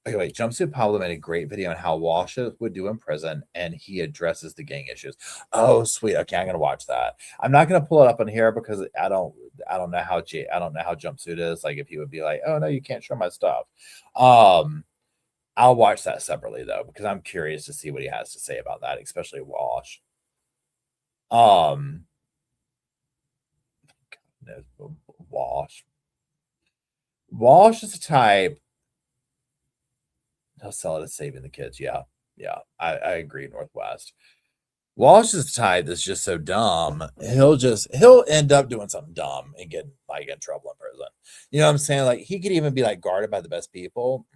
Okay, wait. Jumpsuit Pablo made a great video on how Walsh would do in prison, and he addresses the gang issues. Oh, sweet. Okay, I'm gonna watch that. I'm not gonna pull it up on here because I don't know how Jumpsuit is. Like, if he would be like, oh no, you can't show my stuff. I'll watch that separately though, because I'm curious to see what he has to say about that, especially Walsh. Walsh. Walsh is the type. He'll sell it as saving the kids. Yeah. I agree, Northwest. Walsh is the type that's just so dumb. He'll end up doing something dumb and get like in trouble in prison. You know what I'm saying? Like he could even be like guarded by the best people.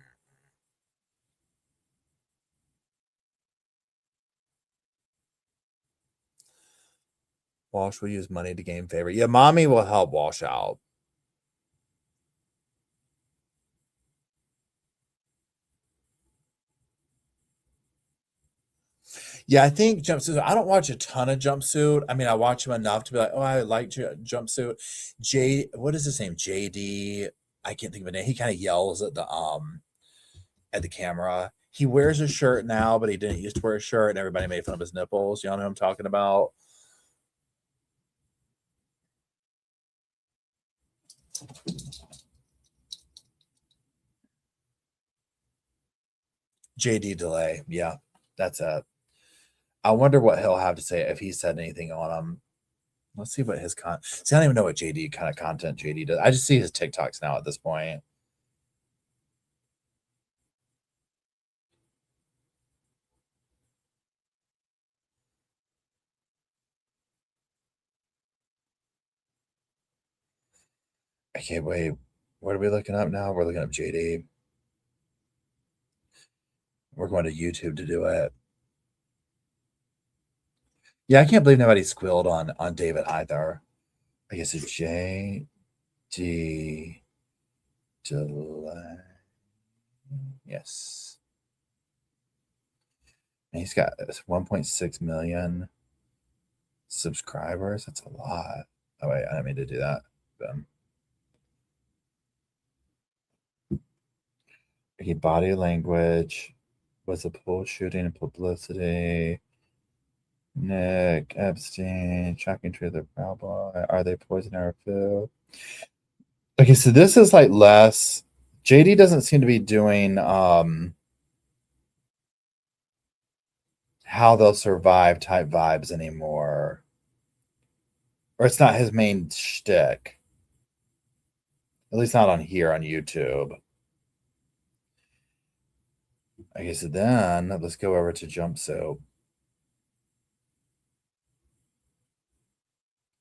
Walsh will use money to gain favor. Yeah, mommy will help Walsh out. Yeah, I think Jumpsuit. I don't watch a ton of Jumpsuit. I mean, I watch him enough to be like, oh, I like Jumpsuit. What is his name? JD. I can't think of a name. He kind of yells at the camera. He wears a shirt now, but he didn't used to wear a shirt, and everybody made fun of his nipples. Y'all know who I'm talking about? JD Delay. Yeah, that's it. I wonder what he'll have to say if he said anything on him. Let's see what his see, I don't even know what JD kind of content JD does. I just see his TikToks now at this point. Okay, wait. What are we looking up now? We're looking up JD. We're going to YouTube to do it. Yeah, I can't believe nobody squealed on David either. I guess it's JD Delay. Yes. And he's got 1.6 million subscribers. That's a lot. Oh, wait, I didn't mean to do that. Okay, body language. Was a pool shooting and publicity. Nick Epstein, shocking truth of Proud Boy. Are they poisoning our food? Okay, so this is like less. JD doesn't seem to be doing how they'll survive type vibes anymore. Or it's not his main shtick. At least not on here on YouTube. Okay, so then let's go over to Jumpsuit.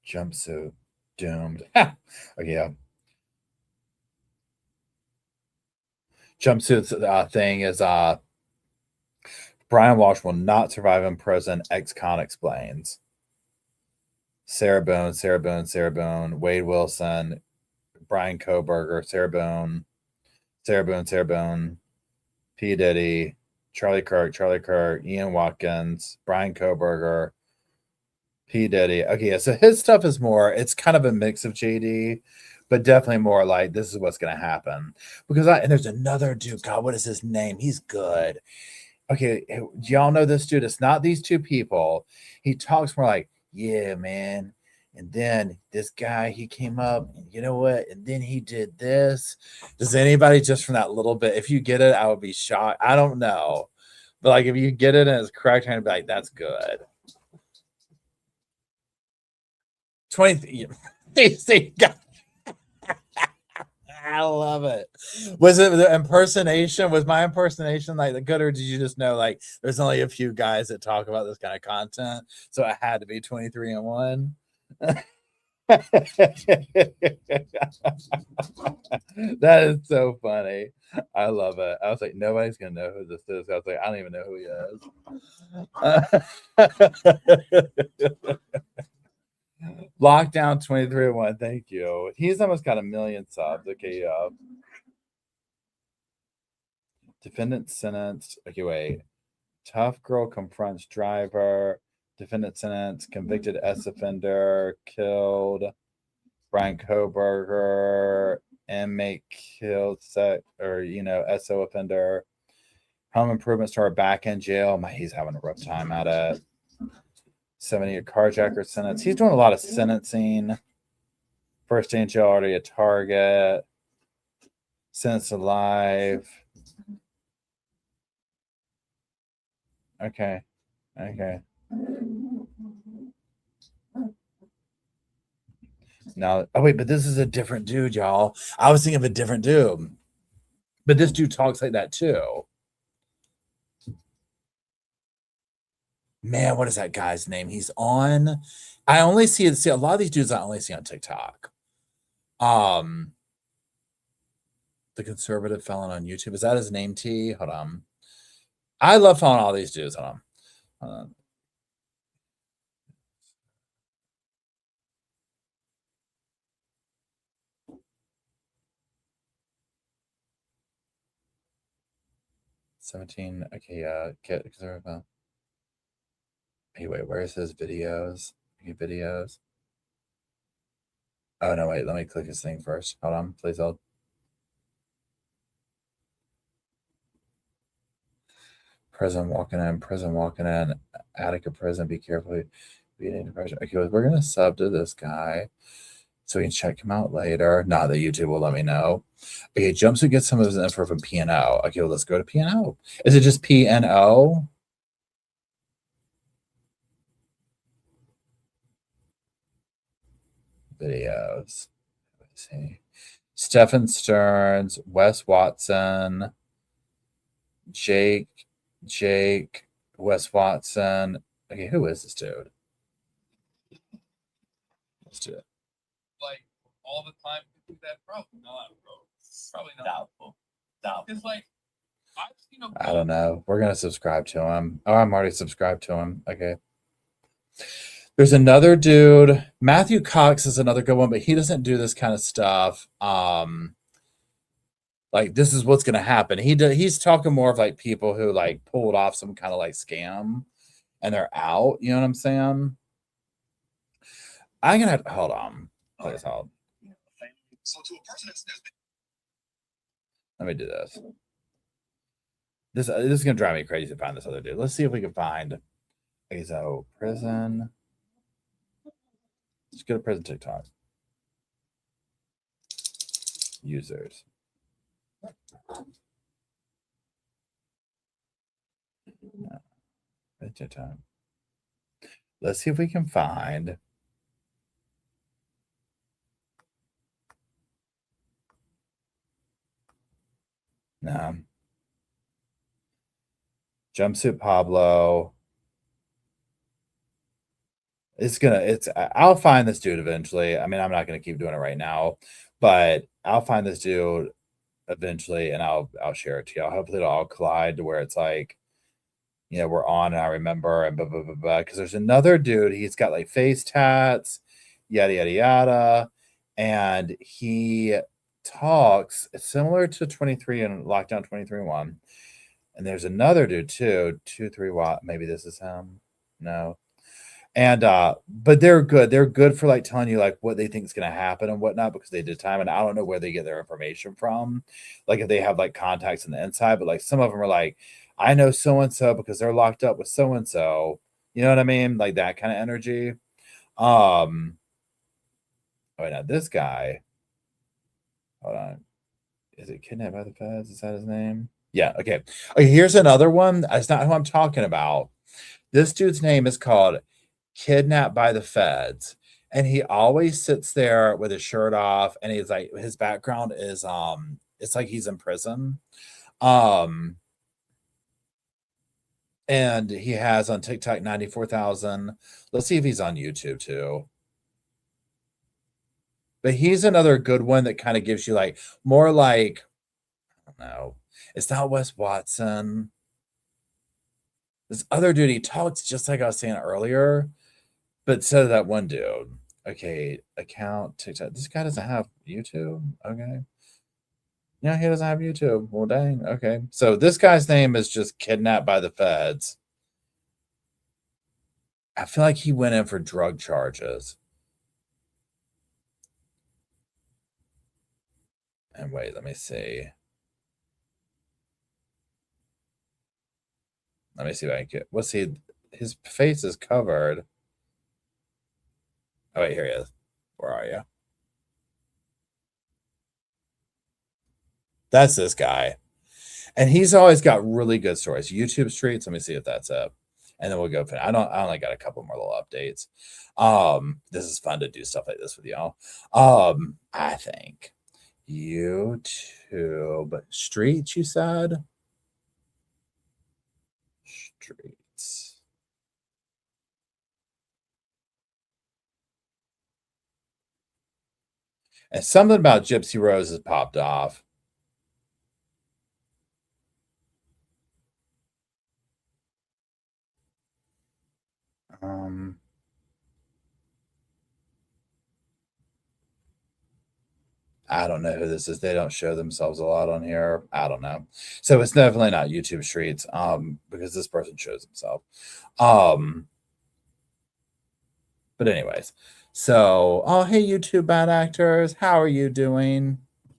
Jumpsuit. Doomed. Okay, yeah. Jumpsuit's thing is Brian Walsh will not survive in prison, ex-con explains. Sarah Boone, Wade Wilson, Brian Koberger, Sarah Boone, P. Diddy, Charlie Kirk, Ian Watkins, Brian Koberger, P. Diddy. Okay, yeah, so his stuff is more, it's kind of a mix of JD, but definitely more like this is what's going to happen. Because and there's another dude, God, what is his name? He's good. Okay, do y'all know this dude? It's not these two people. He talks more like, yeah, man. And then this guy, he came up, and you know what? And then he did this. Does anybody just from that little bit? If you get it, I would be shocked. I don't know. But like if you get it and it's correct, I'm gonna be like, that's good. 20. I love it. Was it the impersonation? Was my impersonation like the good, or did you just know like there's only a few guys that talk about this kind of content, so it had to be 23 and 1? That is so funny. I love it. I was like, nobody's gonna know who this is. I was like, I don't even know who he is. Lockdown 23 and 1. Thank you. He's almost got 1 million subs. Okay, defendant sentenced. Okay, wait. Tough girl confronts driver. Defendant sentenced. Convicted S offender killed. Brian Koberger. Inmate killed. SO offender. Home improvements to our back end jail. He's having a rough time at it. 70 carjacker sentence. He's doing a lot of sentencing. First day in jail, already a target. Sentenced alive. Okay. Now, oh wait, but this is a different dude, y'all. I was thinking of a different dude. But this dude talks like that too. Man, what is that guy's name? He's on. I only see a lot of these dudes I only see on TikTok. The conservative felon on YouTube. Is that his name, T? Hold on. I love following all these dudes. Hold on. Hold on. $17. Okay, conservative. Hey, wait, where's his videos? Okay, videos. Oh no, wait, let me click his thing first. Hold on, please hold. Prison walking in, Attica prison, be careful. Beating depression. Okay, we're gonna sub to this guy so we can check him out later. Not that YouTube will let me know. Okay, jumpsuit gets some of his info from P&O. Okay, well, let's go to P&O. Is it just P&O? Videos. Let's see. Stephen Stearns, Wes Watson, Jake, Wes Watson. Okay, who is this dude? Let's do it. Like all the time to do that? Probably not, bro. Probably not. Doubtful. It's like I've seen a I don't know. We're gonna subscribe to him. Oh, I'm already subscribed to him. Okay. There's another dude. Matthew Cox is another good one, but he doesn't do this kind of stuff. Like this is what's gonna happen. He's talking more of like people who like pulled off some kind of like scam and they're out. You know what I'm saying? I'm gonna have to hold on. Please hold. Let me do this. This is gonna drive me crazy to find this other dude. Let's see if we can find. Okay, so prison. Let's go to prison TikTok. Users. TikTok. Let's see if we can find. No. Jumpsuit Pablo. I'll find this dude eventually. I mean, I'm not gonna keep doing it right now, but I'll find this dude eventually and I'll share it to y'all. Hopefully it'll all collide to where it's like, you know, we're on and I remember and blah blah blah blah. Because there's another dude, he's got like face tats, yada yada yada, and he talks similar to 23 and Lockdown 23-1. And there's another dude too, 23 Watt. Maybe this is him. No. And but they're good. They're good for like telling you like what they think is gonna happen and whatnot because they did time. And I don't know where they get their information from. Like if they have like contacts on the inside, but like some of them are like, I know so and so because they're locked up with so and so. You know what I mean? Like that kind of energy. Oh, now this guy. Hold on. Is it Kidnapped by the Feds? Is that his name? Yeah. Okay. Okay. Here's another one. That's not who I'm talking about. This dude's name is called Kidnapped by the Feds, and he always sits there with his shirt off, and he's like, his background is it's like he's in prison. And he has on TikTok 94,000. Let's see if he's on YouTube too. But he's another good one that kind of gives you like more like, I don't know, it's not Wes Watson. This other dude, he talks just like I was saying earlier, but so that one dude. Okay, account TikTok. This guy doesn't have YouTube. Okay. Yeah, he doesn't have YouTube. Well, dang. Okay. So this guy's name is just Kidnapped by the Feds. I feel like he went in for drug charges. And wait, let me see. Let me see if I can get. Let's see. His face is covered. Oh, wait, here he is. Where are you? That's this guy. And he's always got really good stories. YouTube Streets. Let me see if that's up. and then we'll go. I only got a couple more little updates. This is fun to do stuff like this with y'all. I think YouTube streets, you said? Streets. And something about Gypsy Rose has popped off. I don't know who this is. They don't show themselves a lot on here. I don't know. So it's definitely not YouTube Streets, because this person shows himself. But anyways, so, oh, hey, YouTube bad actors. How are you doing?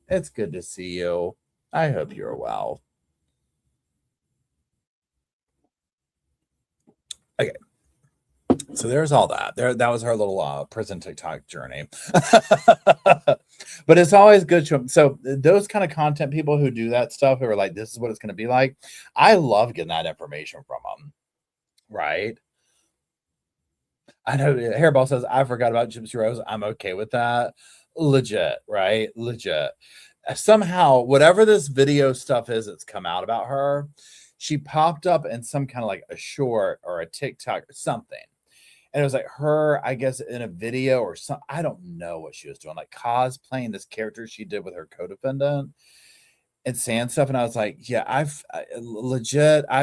It's good to see you. I hope you're well. Okay. So there's all that. That was her little prison TikTok journey. But it's always good to, so those kind of content people who do that stuff, who are like, this is what it's going to be like. I love getting that information from them. Right? I know Hairball says, I forgot about Gypsy Rose. I'm okay with that. Legit, right? Legit. Somehow, whatever this video stuff is that's come out about her, she popped up in some kind of like a short or a TikTok or something. And it was like her, I guess, in a video or something. I don't know what she was doing, like cosplaying this character she did with her co-defendant and saying stuff. And I was like, yeah, I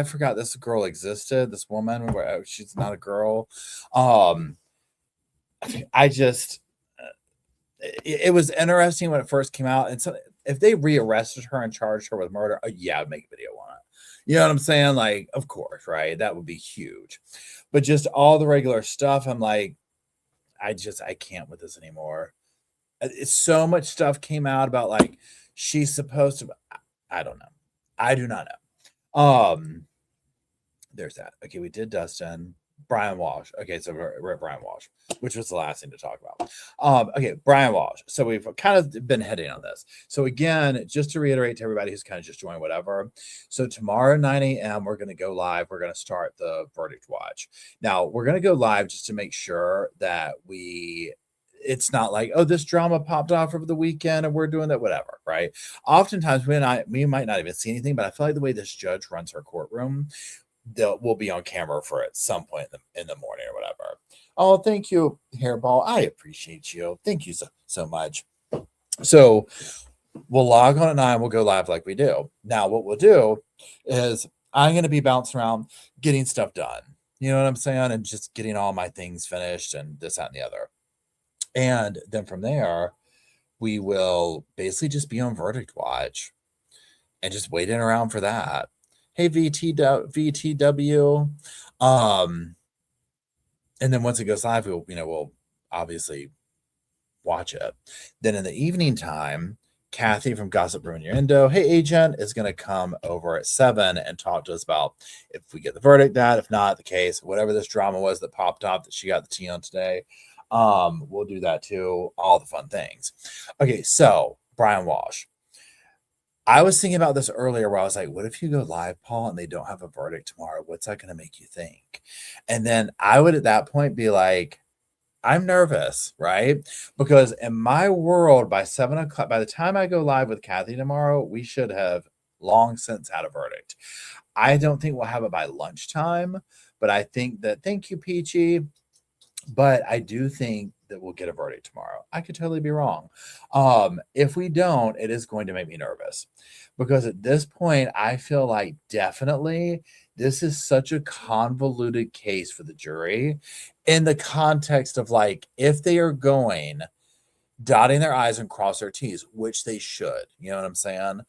forgot this girl existed, this woman, where she's not a girl. I just, it was interesting when it first came out. And so if they rearrested her and charged her with murder, yeah, I'd make a video on it. You know what I'm saying? Like, of course, right? That would be huge. But just all the regular stuff, I'm like, I can't with this anymore. It's so much stuff came out about like she's supposed to. I don't know. I do not know. There's that. Okay, we did Dustin. Brian Walsh. Okay, so we're at Brian Walsh, which was the last thing to talk about. Okay, Brian Walsh. So we've kind of been heading on this. So again, just to reiterate to everybody who's kind of just joined, whatever. So tomorrow, 9 a.m., we're going to go live. We're going to start the verdict watch. Now, we're going to go live just to make sure that it's not like, oh, this drama popped off over the weekend and we're doing that, whatever, right? Oftentimes, we might not even see anything, but I feel like the way this judge runs her courtroom, we'll be on camera for at some point in the morning or whatever. Oh, thank you, Hairball. I appreciate you. Thank you so much. So we'll log on at 9. We'll go live like we do. Now, what we'll do is I'm going to be bouncing around getting stuff done. You know what I'm saying? And just getting all my things finished and this, that, and the other. And then from there, we will basically just be on verdict watch and just waiting around for that. Hey, VTW. And then once it goes live, we'll obviously watch it. Then in the evening time, Kathy from Gossip Brew Innuendo, hey, agent, is going to come over at 7 and talk to us about if we get the verdict, if not the case, whatever this drama was that popped up that she got the tea on today. We'll do that too. All the fun things. Okay, so Brian Walsh. I was thinking about this earlier where I was like, what if you go live, Paul, and they don't have a verdict tomorrow? What's that going to make you think? And then I would at that point be like, I'm nervous, right? Because in my world, by 7 o'clock, by the time I go live with Kathy tomorrow, we should have long since had a verdict. I don't think we'll have it by lunchtime, but I think that, thank you, Peachy. But I do think that we'll get a verdict tomorrow. I could totally be wrong. If we don't, it is going to make me nervous because at this point, I feel like definitely this is such a convoluted case for the jury in the context of like, if they are going dotting their I's and cross their T's, which they should, you know what I'm saying?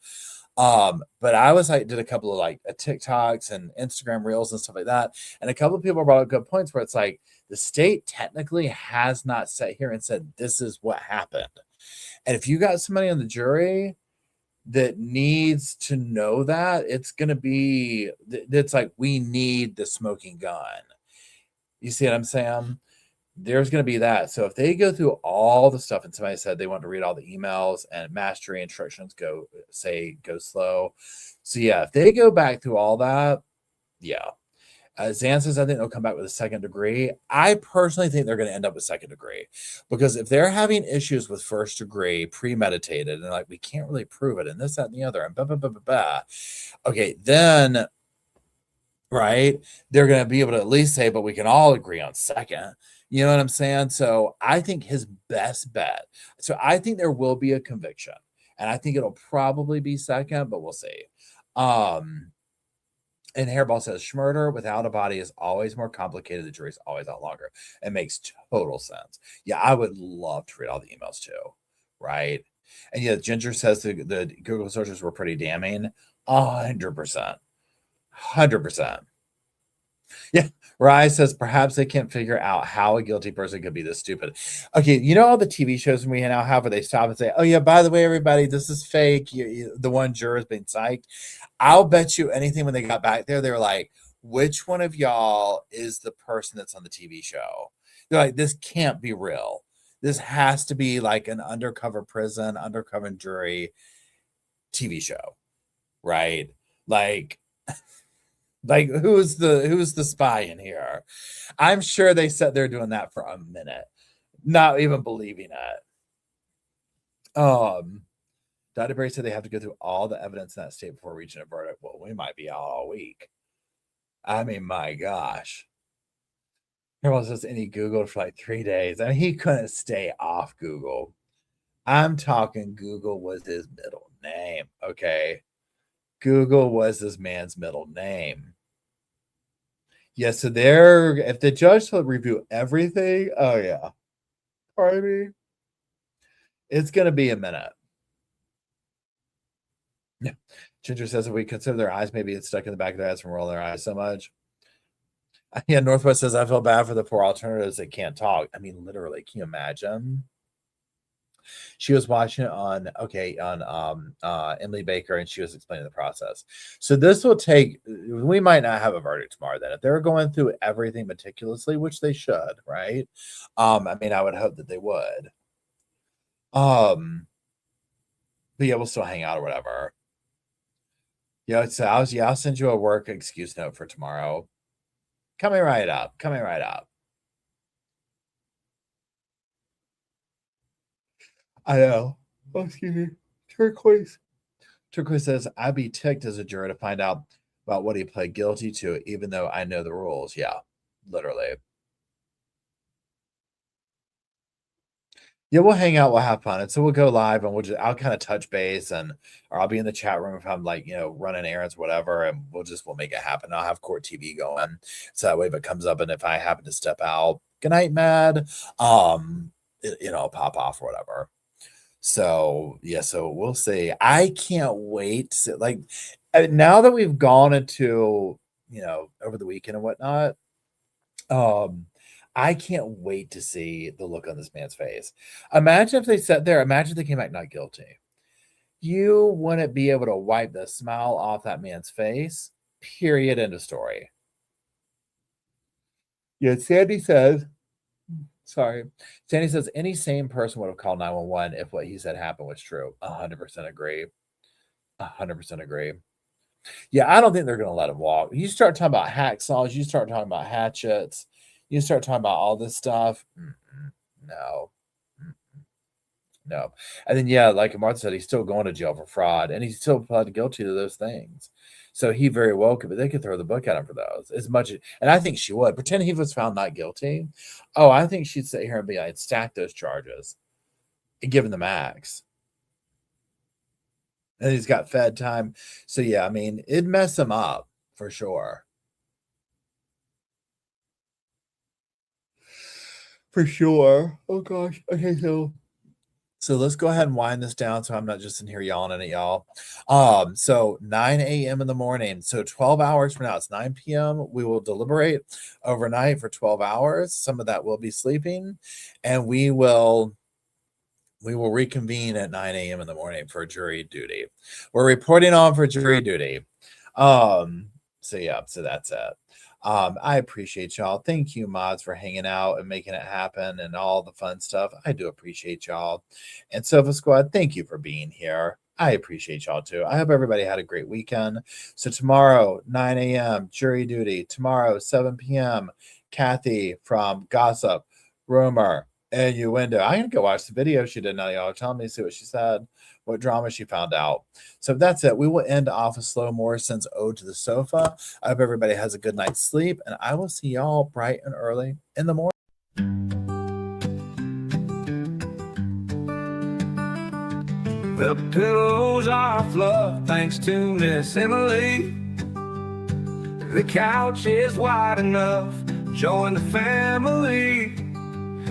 But I was like, did a couple of like TikToks and Instagram reels and stuff like that. And a couple of people brought up good points where it's like, the state technically has not sat here and said, this is what happened. And if you got somebody on the jury that needs to know that, it's going to be, it's like, we need the smoking gun. You see what I'm saying? There's going to be that. So if they go through all the stuff and somebody said they want to read all the emails and mastery instructions, go slow. So yeah, if they go back through all that, yeah. Zan says, I think they'll come back with a second degree. I personally think they're going to end up with second degree, because if they're having issues with first degree, premeditated, and like, we can't really prove it, and this, that, and the other, and blah, blah, blah, blah, blah. Okay, then, right, they're going to be able to at least say, but we can all agree on second. You know what I'm saying? So I think his best bet. So I think there will be a conviction, and I think it'll probably be second, but we'll see. And Hairball says, Schmurder without a body is always more complicated. The jury's always out longer. It makes total sense. Yeah, I would love to read all the emails too, right? And yeah, Ginger says the Google searches were pretty damning. 100%. 100%. Yeah, Rye says, perhaps they can't figure out how a guilty person could be this stupid. Okay, you know all the TV shows we now have where they stop and say, oh yeah, by the way, everybody, this is fake. The one juror is being psyched. I'll bet you anything when they got back there, they were like, which one of y'all is the person that's on the TV show? They're like, this can't be real. This has to be like an undercover prison, undercover jury TV show, right? Like who's the spy in here? I'm sure they sat there doing that for a minute, not even believing it. Dr. Berry said they have to go through all the evidence in that state before reaching a verdict. Well, we might be out all week. I mean, my gosh. Everyone says, and he Googled for like 3 days. I mean, he couldn't stay off Google. I'm talking Google was his middle name, okay? Google was this man's middle name. Yeah, so if the judge will review everything, oh yeah. Pardon me. It's going to be a minute. Yeah. Ginger says, if we consider their eyes, maybe it's stuck in the back of their heads from rolling their eyes so much. Yeah, Northwest says, I feel bad for the poor alternatives that can't talk. I mean, literally, can you imagine? She was watching it on Emily Baker, and she was explaining the process. So this will take, we might not have a verdict tomorrow then. If they're going through everything meticulously, which they should, right? I mean, I would hope that they would. But yeah, we'll still hang out or whatever. Yeah, so I'll send you a work excuse note for tomorrow. Coming right up. I know. Oh, excuse me. Turquoise says, I'd be ticked as a juror to find out about what he pled guilty to, even though I know the rules. Yeah, literally. Yeah, we'll hang out, we'll have fun. And so we'll go live, and I'll kind of touch base, or I'll be in the chat room if I'm like, running errands, whatever, and we'll make it happen. I'll have court TV going. So that way if it comes up and if I happen to step out, good night, Mad, I'll pop off or whatever. So yeah, so we'll see. I can't wait to now that we've gone into, over the weekend and whatnot, I can't wait to see the look on this man's face. Imagine if they sat there, imagine if they came back not guilty. You wouldn't be able to wipe the smile off that man's face. Period. End of story. Yeah, Sandy says, any sane person would have called 911 if what he said happened was true. 100% agree. 100% agree. Yeah, I don't think they're going to let him walk. You start talking about hacksaws, you start talking about hatchets, you start talking about all this stuff. No. No. And then, yeah, like Martha said, he's still going to jail for fraud, and he's still pled guilty to those things. So he very well could, but they could throw the book at him for those and I think she would. Pretend he was found not guilty. Oh, I think she'd sit here and be like, stack those charges and give him the max. And he's got fed time. So yeah, I mean, it'd mess him up for sure. For sure. Oh gosh. Okay, so let's go ahead and wind this down so I'm not just in here yelling at y'all. So 9 a.m. in the morning. So 12 hours from now, it's 9 p.m. We will deliberate overnight for 12 hours. Some of that will be sleeping, and we will reconvene at 9 a.m. in the morning for jury duty. We're reporting on for jury duty. So yeah, so that's it. I appreciate y'all. Thank you, mods, for hanging out and making it happen and all the fun stuff. I do appreciate y'all. And Sofa Squad, thank you for being here. I appreciate y'all too. I hope everybody had a great weekend. So tomorrow, 9 a.m., jury duty. Tomorrow, 7 p.m., Kathy from Gossip, Rumor, Innuendo. I'm going to go watch the video she did now, y'all. Tell me, see what she said, what drama she found out. So that's it. We will end off with Slow Morrison's Ode to the Sofa. I hope everybody has a good night's sleep, and I will see y'all bright and early in the morning. The pillows are fluff thanks to Miss Emily. The couch is wide enough. Join the family.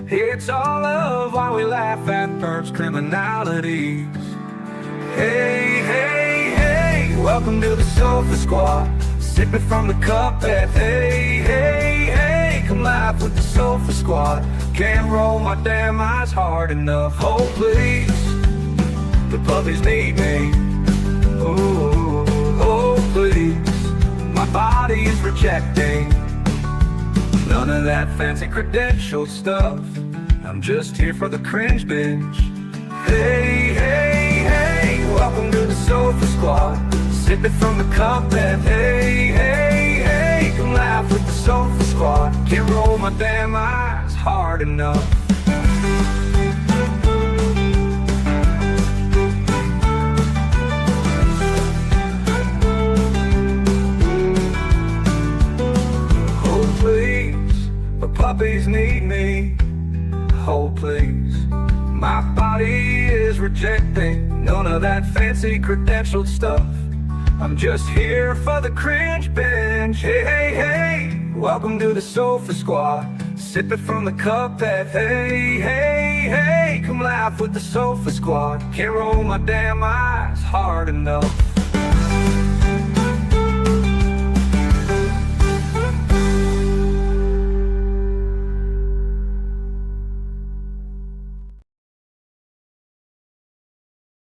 It's all love while we laugh at first criminalities. Hey, hey, hey, welcome to the Sofa Squad. Sipping from the cup at hey, hey, hey, come laugh with the Sofa Squad. Can't roll my damn eyes hard enough. Oh, please, the puppies need me. Oh, oh, please, my body is rejecting none of that fancy credential stuff. I'm just here for the cringe binge. Hey, hey, hey, welcome to the Sofa Squad. Sipping from the cup and hey, hey, hey, come laugh with the Sofa Squad. Can't roll my damn eyes hard enough. Oh, please, the puppies need me. Oh, please, my body is rejecting none of that fancy credentialed stuff. I'm just here for the cringe binge. Hey, hey, hey, welcome to the Sofa Squad. Sipping from the cup that hey, hey, hey, come laugh with the Sofa Squad. Can't roll my damn eyes hard enough.